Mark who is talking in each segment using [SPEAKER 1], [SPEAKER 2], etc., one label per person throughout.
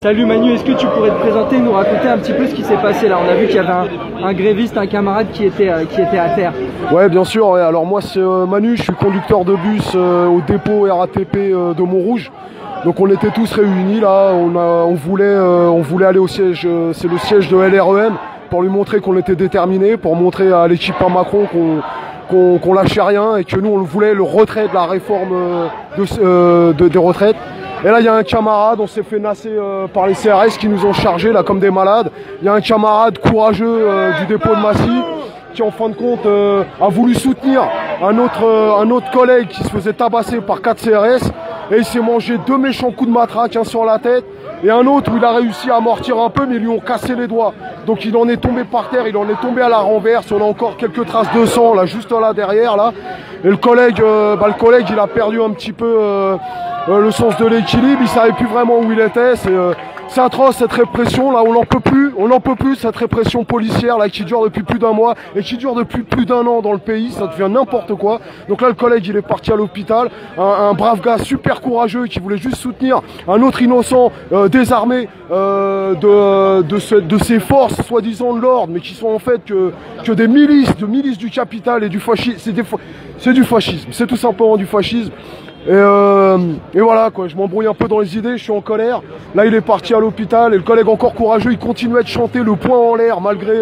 [SPEAKER 1] Salut Manu, est-ce que tu pourrais te présenter et nous raconter un petit peu ce qui s'est passé là? On a vu qu'il y avait un gréviste, un camarade qui était à terre.
[SPEAKER 2] Ouais, bien sûr. Ouais. Alors moi c'est Manu, je suis conducteur de bus au dépôt RATP de Montrouge. Donc on était tous réunis là, on voulait aller au siège, c'est le siège de LREM, pour lui montrer qu'on était déterminés, pour montrer à l'équipe à Macron qu'on lâchait rien et que nous on voulait le retrait de la réforme des retraites. Et là il y a un camarade, on s'est fait nasser par les CRS qui nous ont chargés là comme des malades. Il y a un camarade courageux du dépôt de Massy qui en fin de compte a voulu soutenir un autre collègue qui se faisait tabasser par 4 CRS. Et il s'est mangé 2 méchants coups de matraque, un sur la tête et un autre où il a réussi à amortir un peu mais ils lui ont cassé les doigts. Donc il en est tombé par terre, il en est tombé à la renverse, on a encore quelques traces de sang là, juste là derrière là. Et le collègue il a perdu un petit peu le sens de l'équilibre, il savait plus vraiment où il était. C'est atroce cette répression là, on n'en peut plus cette répression policière là qui dure depuis plus d'un mois et qui dure depuis plus d'un an dans le pays, ça devient n'importe quoi. Donc là le collègue il est parti à l'hôpital, un brave gars super courageux qui voulait juste soutenir un autre innocent désarmé de ces forces soi-disant de l'ordre mais qui sont en fait que des milices du capital et du fascisme, c'est du fascisme, c'est tout simplement du fascisme. Et voilà quoi, je m'embrouille un peu dans les idées, je suis en colère. Là il est parti à l'hôpital et le collègue encore courageux, il continuait de chanter le poing en l'air malgré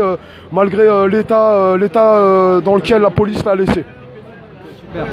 [SPEAKER 2] l'état dans lequel la police l'a laissé.
[SPEAKER 1] Super.